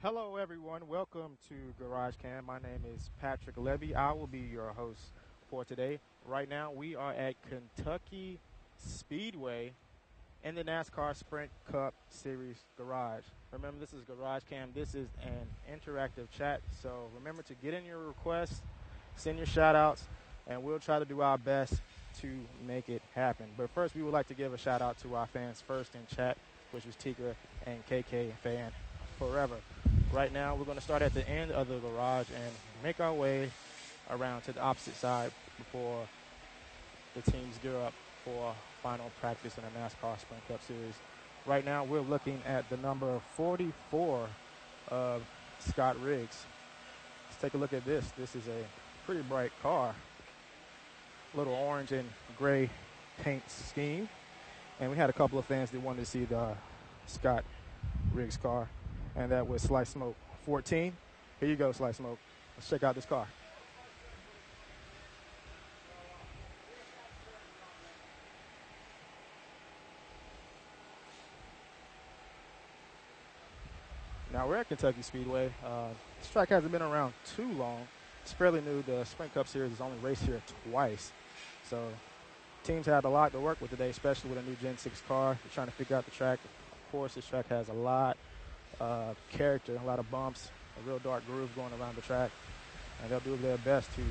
Hello, everyone. Welcome to GarageCam. My name is Patrick Levy. I will be your host for today. Right now, we are at Kentucky Speedway in the NASCAR Sprint Cup Series Garage. Remember, this is GarageCam. This is an interactive chat. So remember to get in your requests, send your shout-outs, and we'll try to do our best to make it happen. But first, we would like to give a shout-out to our fans first in chat, which is Tika and KK Fan Forever. Right now, we're going to start at the end of the garage and make our way around to the opposite side before the teams gear up for final practice in the NASCAR Sprint Cup Series. Right now, we're looking at the number 44 of Scott Riggs. Let's take a look at this. This is a pretty bright car. Little orange and gray paint scheme. And we had a couple of fans that wanted to see the Scott Riggs car. And that was Slice Smoke 14. Here you go, Slice Smoke. Let's check out this car. Now we're at Kentucky Speedway. This track hasn't been around too long. It's fairly new. The Sprint Cup Series has only raced here twice. So teams had a lot to work with today, especially with a new Gen 6 car. They're trying to figure out the track. Of course, this track has a lot character, a lot of bumps, a real dark groove going around the track, and they'll do their best to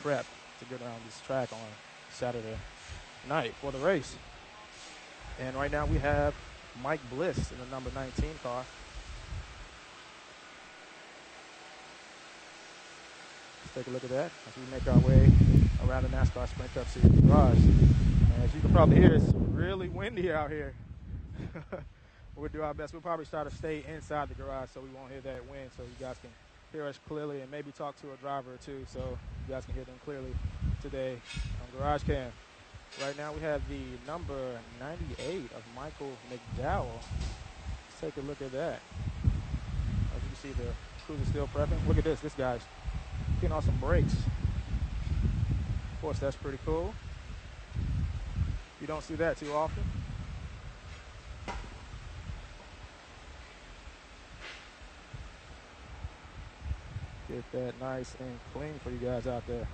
prep to get around this track on Saturday night for the race. And right now we have Mike Bliss in the number 19 car. Let's take a look at that as we make our way around the NASCAR Sprint Cup Series garage. And as you can probably hear, it's really windy out here. We'll do our best. We'll probably try to stay inside the garage so we won't hear that wind, so you guys can hear us clearly and maybe talk to a driver or two so you guys can hear them clearly today on GarageCam. Right now we have the number 98 of Michael Mcdowell. Let's take a look at that. As you can see, the crew is still prepping. Look at this. This guy's getting on some brakes. Of course, that's pretty cool. You don't see that too often. Get that nice and clean for you guys out there.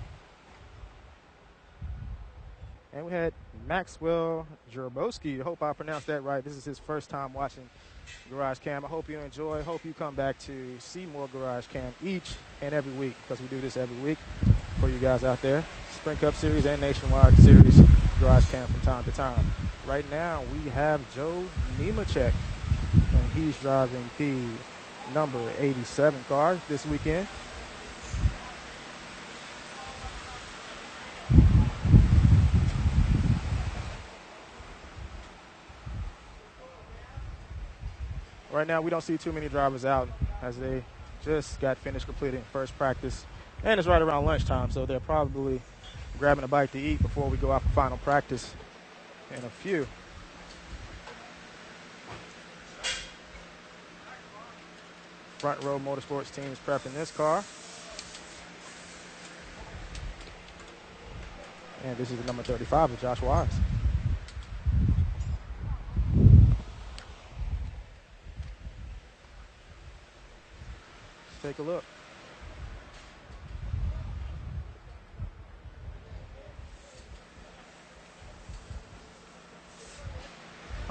And we had Maxwell Jurabowski. I hope I pronounced that right. This is his first time watching GarageCam. I hope you enjoy. Hope you come back to see more GarageCam each and every week, because we do this every week for you guys out there. Sprint Cup Series and Nationwide Series GarageCam from time to time. Right now we have Joe Nemechek, and he's driving the number 87 car this weekend. Right now, we don't see too many drivers out as they just got finished completing first practice. And it's right around lunchtime, so they're probably grabbing a bite to eat before we go out for final practice in a few. Front Row Motorsports team is prepping this car. And this is the number 35 of Josh Wise. Take a look.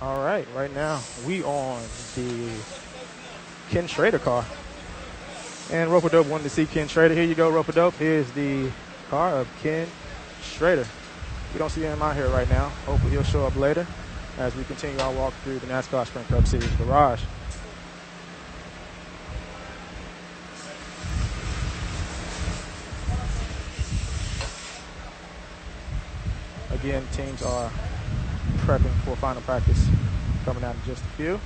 All right, right now we on the Ken Schrader car. And Roper Dope wanted to see Ken Schrader. Here you go, Roper Dope. Here's the car of Ken Schrader. We don't see him out here right now. Hopefully he'll show up later as we continue our walk through the NASCAR Sprint Cup Series garage. Again, teams are prepping for final practice coming out in just a few.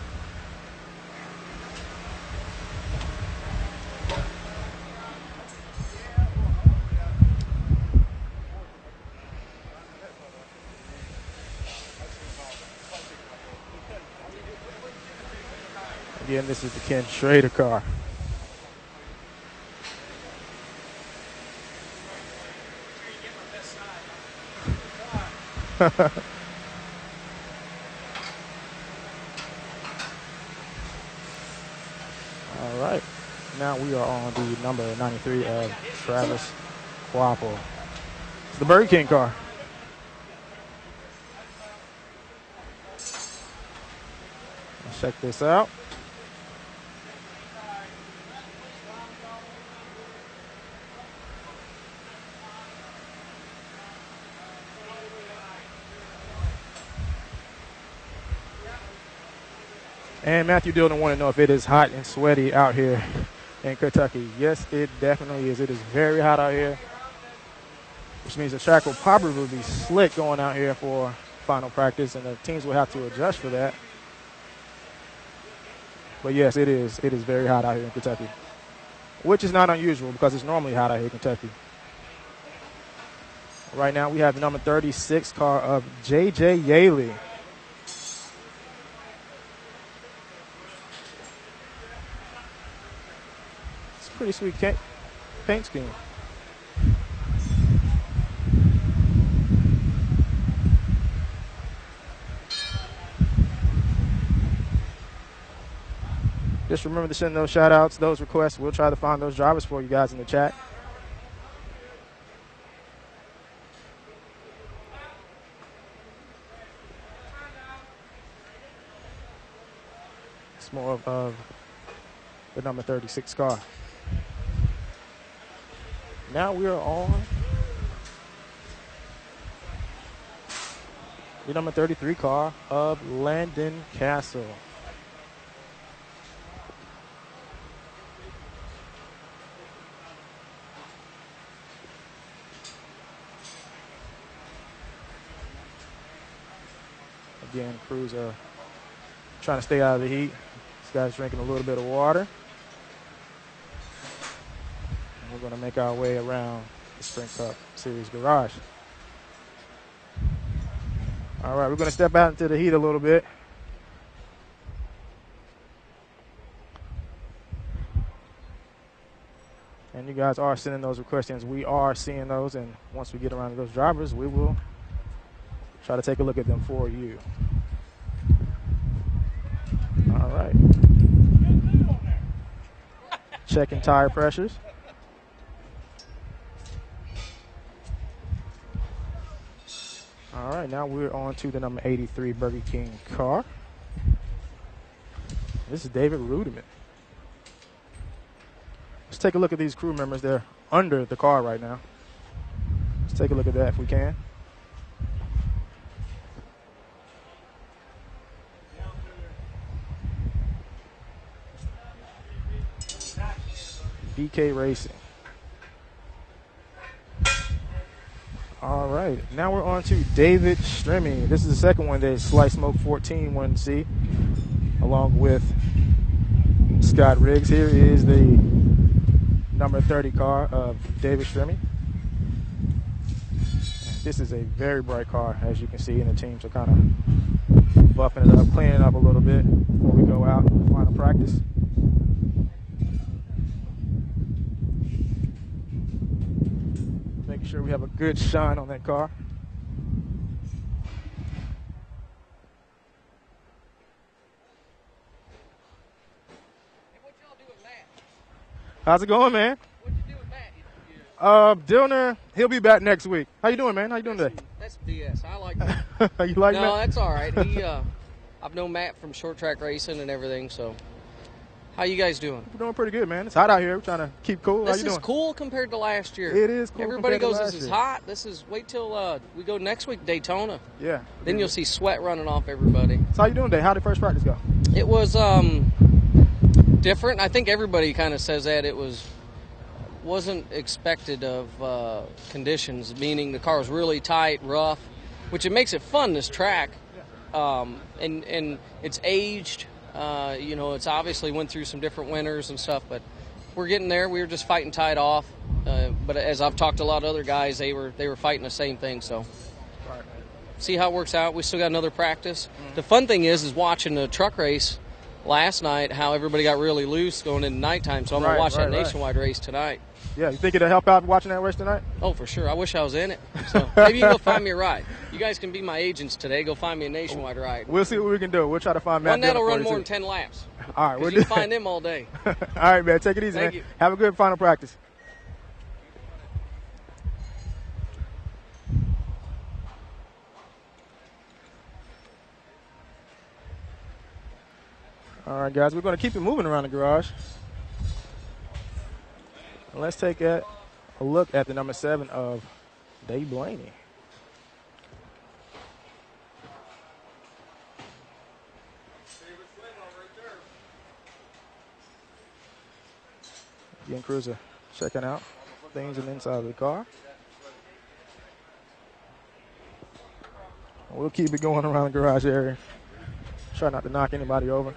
Again, this is the Ken Schrader car. All right. Now we are on the number 93 of Travis Quapple. It's the Burger King car. Let's check this out. And Matthew Dillon want to know if it is hot and sweaty out here in Kentucky. Yes, it definitely is. It is very hot out here, which means the track will probably be slick going out here for final practice, and the teams will have to adjust for that. But yes, it is. It is very hot out here in Kentucky, which is not unusual because it's normally hot out here in Kentucky. Right now we have the number 36 car of J.J. Yaley. Pretty sweet paint scheme. Just remember to send those shout outs, those requests. We'll try to find those drivers for you guys in the chat. It's more of the number 36 car. Now we are on the number 33 car of Landon Castle. Again, crews are trying to stay out of the heat. This guy's drinking a little bit of water. We're going to make our way around the Sprint Cup Series garage. All right, we're going to step out into the heat a little bit. And you guys are sending those questions. We are seeing those, and once we get around to those drivers, we will try to take a look at them for you. All right. Checking tire pressures. All right, now we're on to the number 83 Burger King car. This is David Reutimann. Let's take a look at these crew members. They're under the car right now. Let's take a look at that if we can. BK Racing. All right, now we're on to David Stremme. This is the second one that Slice Smoke 14 wanted to see, along with Scott Riggs. Here is the number 30 car of David Stremme. This is a very bright car, as you can see, and the teams are kind of buffing it up, cleaning it up a little bit before we go out for final practice. Making sure we have a good shine on that car. Hey, what y'all do with Matt? How's it going, man? What'd you do with Matt? Dillner, he'll be back next week. How you doing, man? How you doing today? That's BS. I like that. You like no, Matt? that's all right. I've known Matt from short track racing and everything, so. How you guys doing? We're doing pretty good, man. It's hot out here. We're trying to keep cool. How This you is doing? cool compared to last year. It is cool. Everybody compared goes, to this last is year. hot. This is, wait till we go next week, Daytona. Yeah. Then you'll see sweat running off everybody. So how you doing today? How did first practice go? It was different. I think everybody kind of says that. It wasn't expected of conditions, meaning the car was really tight, rough, which it makes it fun, this track. And it's aged. It's obviously went through some different winters and stuff, but we're getting there. We were just fighting tied off. But as I've talked to a lot of other guys, they were fighting the same thing. So see how it works out. We still got another practice. Mm-hmm. The fun thing is watching the truck race. last night how everybody got really loose going into nighttime. So I'm going to watch that nationwide race tonight. Yeah, you think it'll help out watching that race tonight? Oh, for sure. I wish I was in it. So maybe you can go find me a ride. You guys can be my agents today. Go find me a nationwide ride. We'll see what we can do. We'll try to find Matt. One that'll run more than 10 laps. All right, you can find them all day. All right, man. Take it easy, Thank man. you. Have a good final practice. All right, guys, we're going to keep it moving around the garage. Let's take a look at the number 7 of Dave Blaney. Again, Cruiser checking out things on the inside of the car. We'll keep it going around the garage area. Try not to knock anybody over.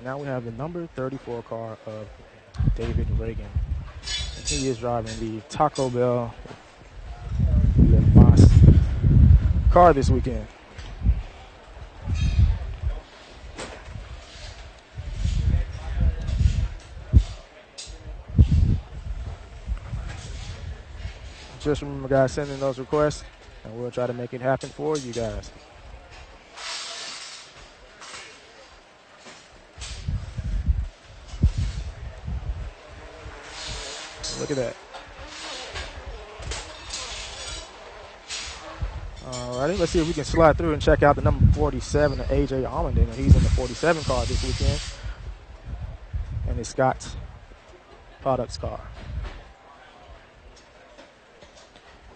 Now we have the number 34 car of David Reagan. And he is driving the Taco Bell Le Mas car this weekend. Just remember, guys, sending those requests, and we'll try to make it happen for you guys. Look at that. Alrighty, let's see if we can slide through and check out the number 47 of A.J. Allmendinger. He's in the 47 car this weekend, and it's Scott's Products car.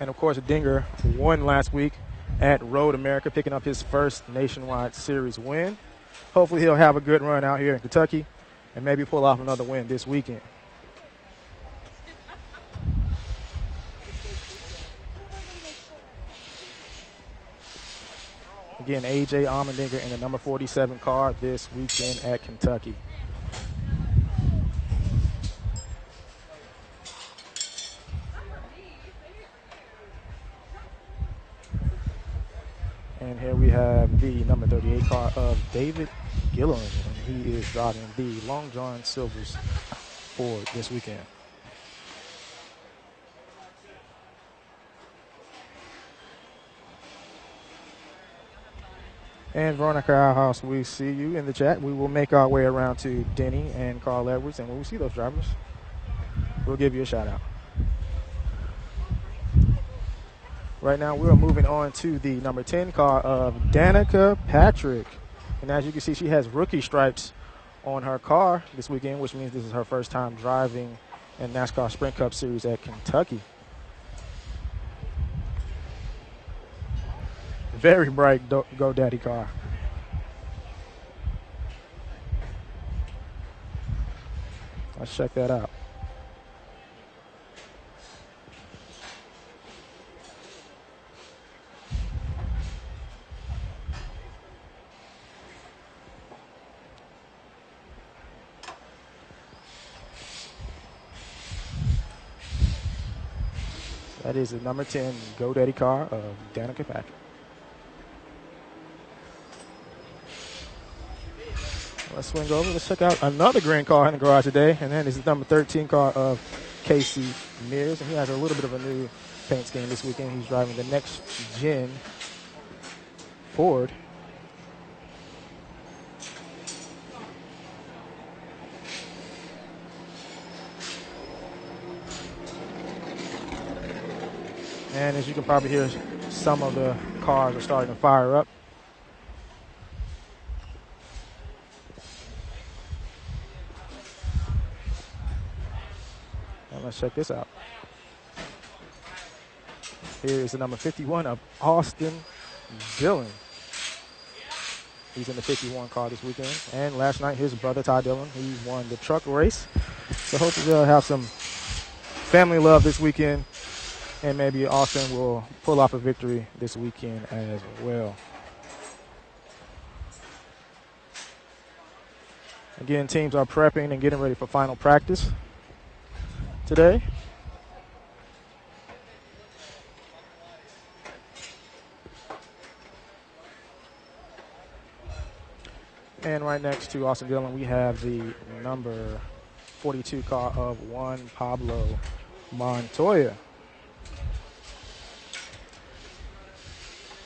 And, of course, Dinger won last week at Road America, picking up his first Nationwide Series win. Hopefully he'll have a good run out here in Kentucky and maybe pull off another win this weekend. Again, A.J. Allmendinger in the number 47 car this weekend at Kentucky. And here we have the number 38 car of David Gilliland, and he is driving the Long John Silver's Ford this weekend. And Veronica House, we see you in the chat. We will make our way around to Denny and Carl Edwards, and when we see those drivers, we'll give you a shout out. Right now, we are moving on to the number 10 car of Danica Patrick. And as you can see, she has rookie stripes on her car this weekend, which means this is her first time driving in NASCAR Sprint Cup Series at Kentucky. Very bright GoDaddy car. Let's check that out. That is the number 10 GoDaddy car of Danica Patrick. Let's swing over. Let's check out another green car in the garage today, and that is the number 13 car of Casey Mears. And he has a little bit of a new paint scheme this weekend. He's driving the next gen Ford. And as you can probably hear, some of the cars are starting to fire up. And let's check this out. Here is the number 51 of Austin Dillon. He's in the 51 car this weekend. And last night, his brother, Ty Dillon, he won the truck race. So hopefully they'll have some family love this weekend. And maybe Austin will pull off a victory this weekend as well. Again, teams are prepping and getting ready for final practice today. And right next to Austin Dillon, we have the number 42 car of Juan Pablo Montoya.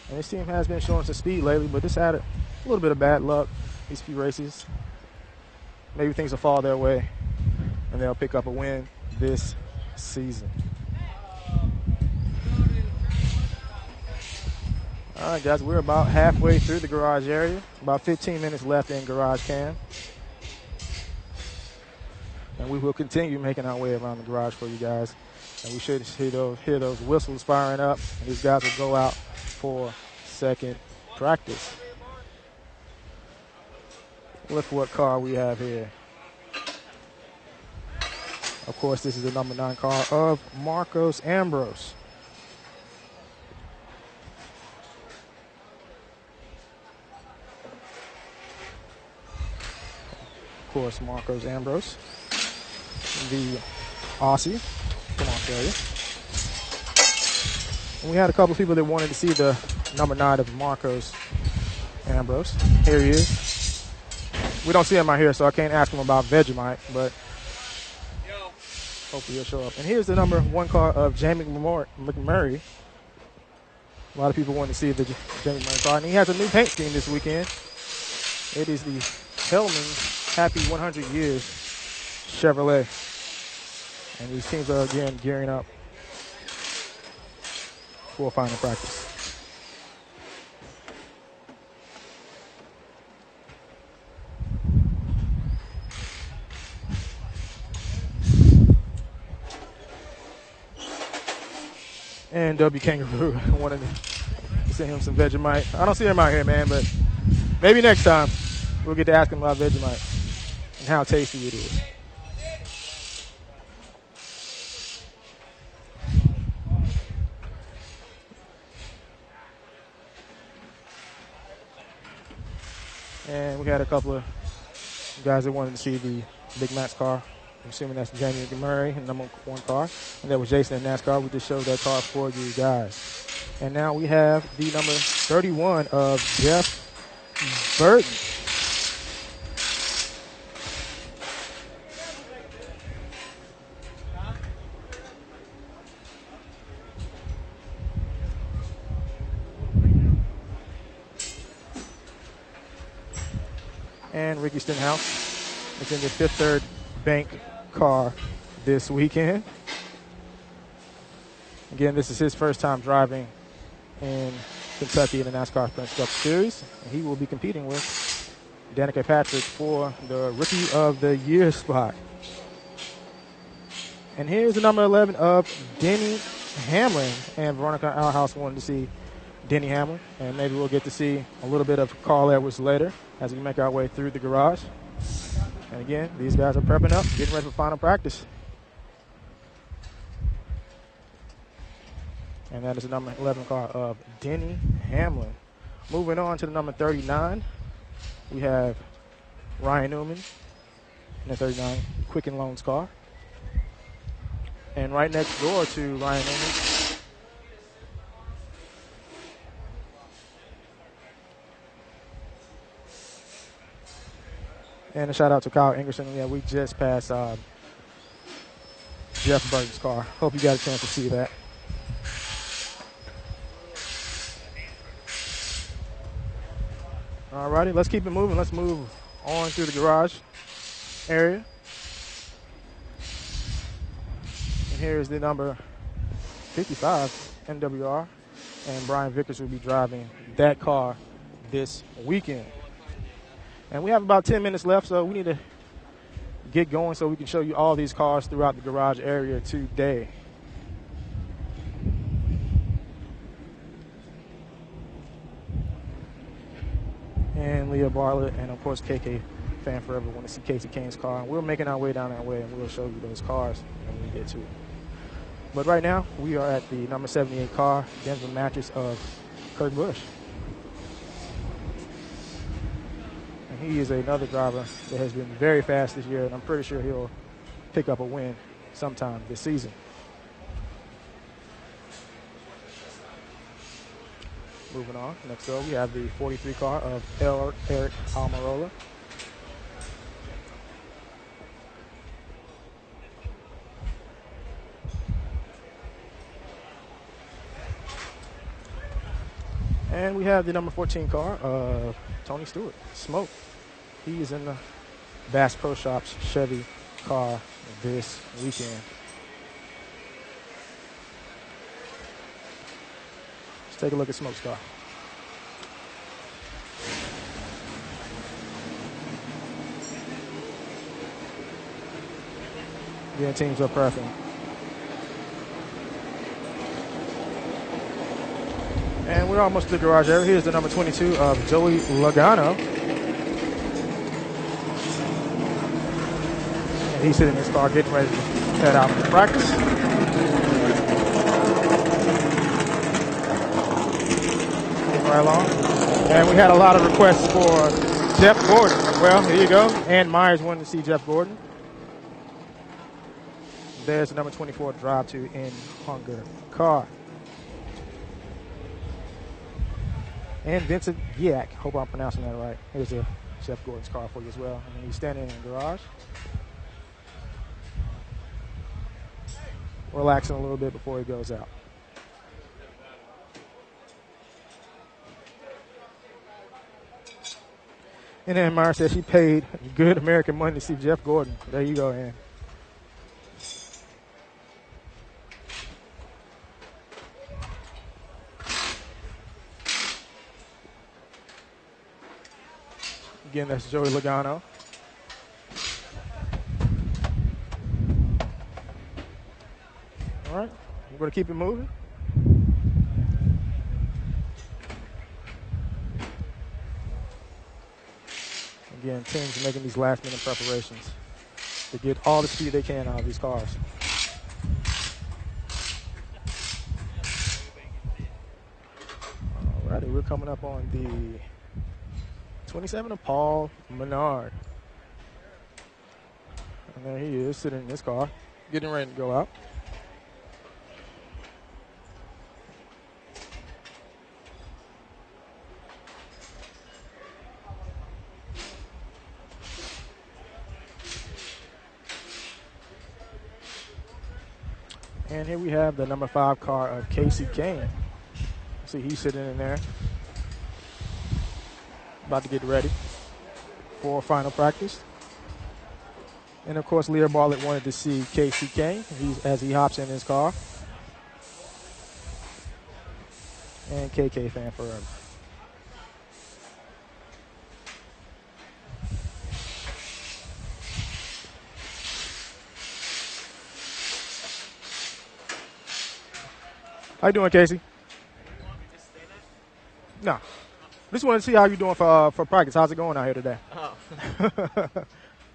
And this team has been showing some speed lately, but this had a little bit of bad luck these few races. Maybe things will fall their way, and they'll pick up a win this season. All right, guys, we're about halfway through the garage area. About 15 minutes left in GarageCam. And we will continue making our way around the garage for you guys. And we should hear those whistles firing up. And these guys will go out for second practice. Look what car we have here. Of course, this is the number 9 car of Marcos Ambrose. Of course, Marcos Ambrose, the Aussie from Australia. And we had a couple of people that wanted to see the number 9 of Marcos Ambrose. Here he is. We don't see him out here, so I can't ask him about Vegemite, but hopefully he'll show up. And here's the number 1 car of Jamie McMurray. A lot of people want to see the Jamie McMurray car, and he has a new paint scheme this weekend. It is the Hellman Happy 100 Years Chevrolet. And these teams are again gearing up for final practice. And W Kangaroo wanted to send him some Vegemite. I don't see him out here, man, but maybe next time we'll get to ask him about Vegemite and how tasty it is. And we had a couple of guys that wanted to see the Big Max car. I'm assuming that's Jamie McMurray, number 1 car. And that was Jason in NASCAR. We just showed that car for you guys. And now we have the number 31 of Jeff Burton. And Ricky Stenhouse is in the Fifth Third Bank car this weekend. Again, this is his first time driving in Kentucky in the NASCAR Sprint Cup Series. And he will be competing with Danica Patrick for the Rookie of the Year spot. And here's the number 11 of Denny Hamlin. And Veronica Alhouse wanted to see Denny Hamlin. And maybe we'll get to see a little bit of Carl Edwards later as we make our way through the garage. And again, these guys are prepping up, getting ready for final practice. And that is the number 11 car of Denny Hamlin. Moving on to the number 39, we have Ryan Newman in the 39 Quicken Loans car. And right next door to Ryan Newman, and a shout out to Kyle Ingerson. Yeah, we just passed Jeff Burton's car. Hope you got a chance to see that. All righty, let's keep it moving. Let's move on through the garage area. And here's the number 55 NWR. And Brian Vickers will be driving that car this weekend. And we have about 10 minutes left, so we need to get going so we can show you all these cars throughout the garage area today. And Leah Bartlett and, of course, KK Fan Forever want to see Casey Kane's car. And we're making our way down that way, and we'll show you those cars when we get to it. But right now, we are at the number 78 car, Denver Mattress of Kurt Busch. And he is another driver that has been very fast this year, and I'm pretty sure he'll pick up a win sometime this season. Moving on. Next up, we have the 43 car of Eric Almirola. And we have the number 14 car of Tony Stewart, Smoke. He is in the Bass Pro Shops Chevy car this weekend. Let's take a look at Smoke's car. Again, teams are perfect. And we're almost to the garage area. Here's the number 22 of Joey Logano. And he's sitting in his car getting ready to head out for practice. Moving right along. And we had a lot of requests for Jeff Gordon. Well, here you go. Ann Myers wanted to see Jeff Gordon. There's the number 24 Drive to in Hunger car. And Vincent Giak. Hope I'm pronouncing that right. Here's a Jeff Gordon's car for you as well. And he's standing in the garage. Relaxing a little bit before he goes out. And then Myers says she paid good American money to see Jeff Gordon. There you go, Ann. Again, that's Joey Logano. All right, we're going to keep it moving. Again, teams are making these last-minute preparations to get all the speed they can out of these cars. All righty, we're coming up on the 27 of Paul Menard. And there he is sitting in his car, getting ready to go out. And here we have the number 5 car of Casey Kane. See, he's sitting in there, about to get ready for final practice. And of course, Lear Bartlett wanted to see Casey Kane as he hops in his car. And KK fan forever. How you doing, Casey? You want me to stay there? No. Just wanted to see how you're doing for practice. How's it going out here today? Oh.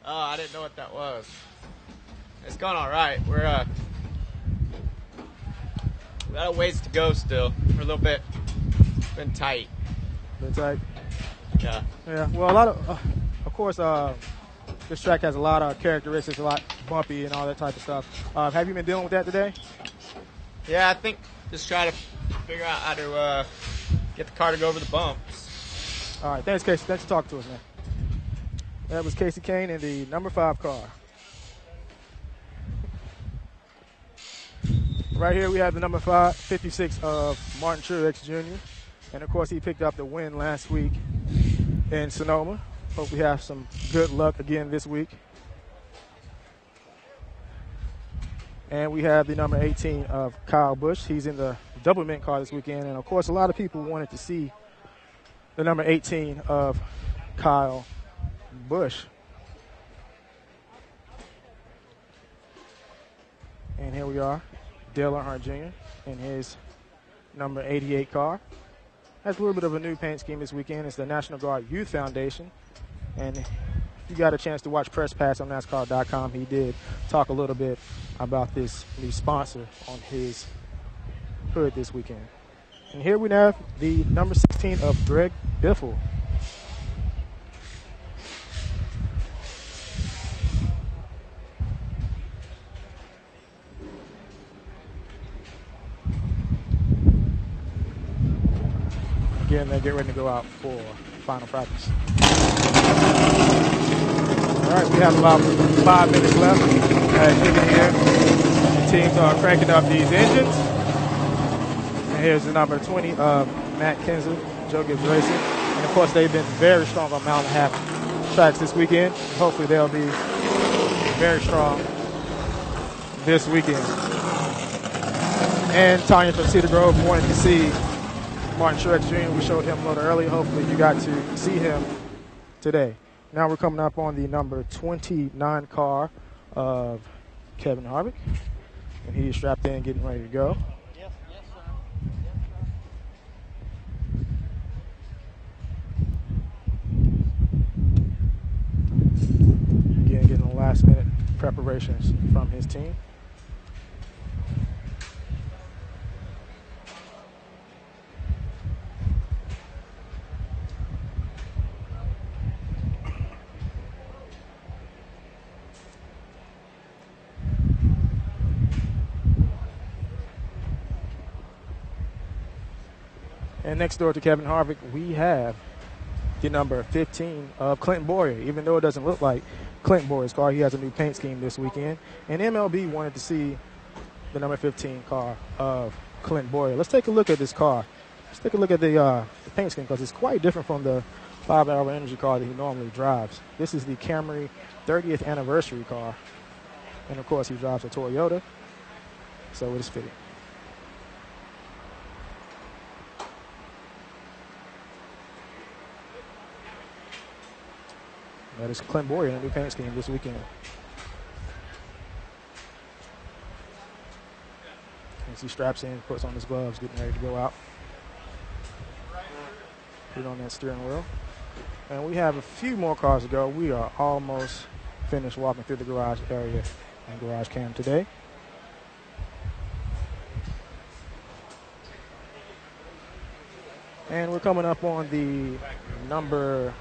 Oh, I didn't know what that was. It's going all right. We got a ways to go still. We're a little bit been tight. Been tight? Yeah. Yeah. Well, a lot of course, this track has a lot of characteristics, a lot bumpy and all that type of stuff. Have you been dealing with that today? Yeah, I think just try to figure out how to get the car to go over the bumps. All right. Thanks, Casey. Thanks for talking to us, man. That was Casey Kane in the number 5 car. Right here we have the number 56 of Martin Truex Jr. And, of course, he picked up the win last week in Sonoma. Hope we have some good luck again this week. And we have the number 18 of Kyle Busch. He's in the double mint car this weekend. And, of course, a lot of people wanted to see the number 18 of Kyle Busch. And here we are, Dale Earnhardt Jr. in his number 88 car. Has a little bit of a new paint scheme this weekend. It's the National Guard Youth Foundation. And if you got a chance to watch Press Pass on NASCAR.com, he did talk a little bit about this new sponsor on his hood this weekend. And here we have the number 16 of Greg Biffle. Again, they get ready to go out for final practice. All right, we have about 5 minutes left. As you can hear, the teams are cranking up these engines. And here's the number 20 of Matt Kenseth, Joe Gibbs Racing. And of course, they've been very strong on mile and a half tracks this weekend. Hopefully, they'll be very strong this weekend. And Tanya from Cedar Grove wanted to see Martin Truex Jr. We showed him a little earlier. Hopefully, you got to see him today. Now we're coming up on the number 29 car of Kevin Harvick. And he's strapped in, getting ready to go. Yes, sir. Again, getting the last minute preparations from his team. And next door to Kevin Harvick, we have the number 15 of Clint Bowyer. Even though it doesn't look like Clint Boyer's car, he has a new paint scheme this weekend. And MLB wanted to see the number 15 car of Clint Bowyer. Let's take a look at this car. Let's take a look at the paint scheme because it's quite different from the 5-hour energy car that he normally drives. This is the Camry 30th anniversary car. And, of course, he drives a Toyota, so it is fitting. That is Clint Bowyer in a new paint scheme this weekend. As he straps in, puts on his gloves, getting ready to go out. Put on that steering wheel. And we have a few more cars to go. We are almost finished walking through the garage area and GarageCam today. And we're coming up on the number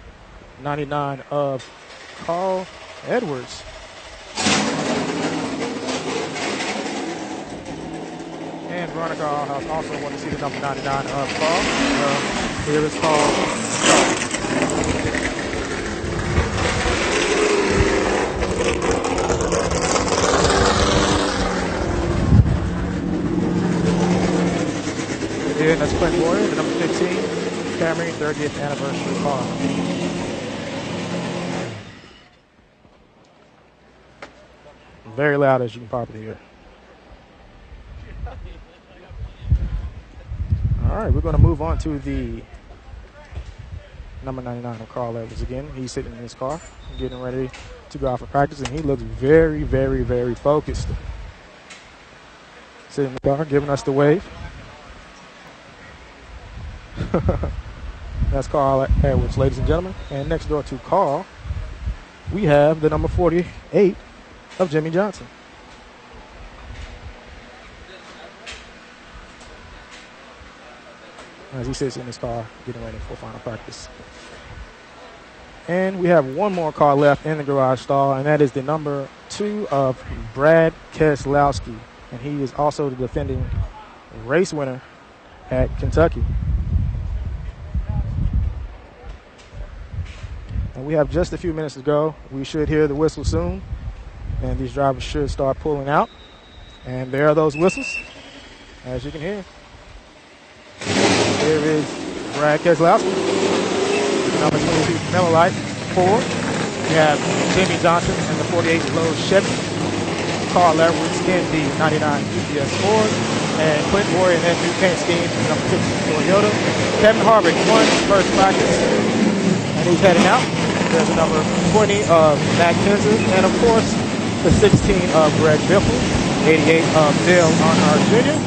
99 of Carl Edwards. And Veronica Allhouse also wanted to see the number 99 of Carl. Here is Carl. Again, that's Clint Bowyer, the number 15 Camry 30th anniversary car. Very loud, as you can probably hear. All right, we're going to move on to the number 99 of Carl Edwards again. He's sitting in his car, getting ready to go out for practice, and he looks very, very, very focused. Sitting in the car, giving us the wave. That's Carl Edwards, ladies and gentlemen. And next door to Carl, we have the number 48 of Jimmy Johnson. As he sits in his car, getting ready for final practice. And we have one more car left in the garage stall, and that is the number 2 of Brad Keselowski. And he is also the defending race winner at Kentucky. And we have just a few minutes to go. We should hear the whistle soon. And these drivers should start pulling out. And there are those whistles, as you can hear. Here is Brad Keselowski, number 22 Miller Lite Ford. We have Jimmy Johnson in the 48 Lowe's Chevy. Carl Edwards in the 99 UPS Ford. And Clint Bowyer in that new paint scheme, number 15 Toyota. Kevin Harvick won first practice, and he's heading out. There's a number 20 of Matt Kenseth, and of course, the 16 of Greg Biffle, 88 of Dale Earnhardt Jr.,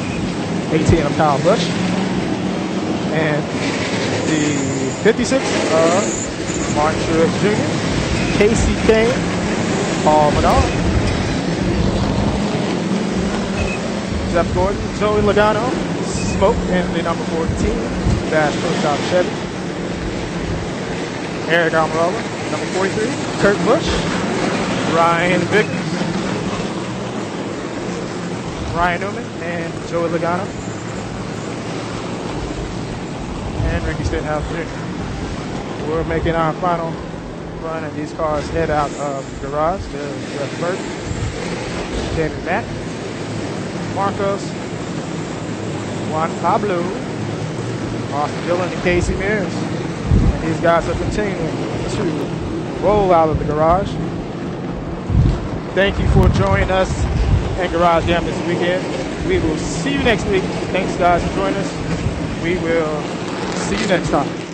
18 of Kyle Busch, and the 56 of Martin Truex Jr., Casey Kane, Paul Menard, Jeff Gordon, Joey Logano, Smoke in the number 14 Dash Pro Shop Chevy, Eric Almirola, number 43, Kurt Busch, Ryan Vickers, Ryan Newman, and Joey Logano. and Ricky Stenhouse Jr. We're making our final run, and these cars head out of the garage. There's Jeff Burton, David Mack, Marcos, Juan Pablo, Austin Dillon, and Casey Mears. And these guys are continuing to roll out of the garage. Thank you for joining us at Garage Jam this weekend. We will see you next week. Thanks, guys, for joining us. We will see you next time.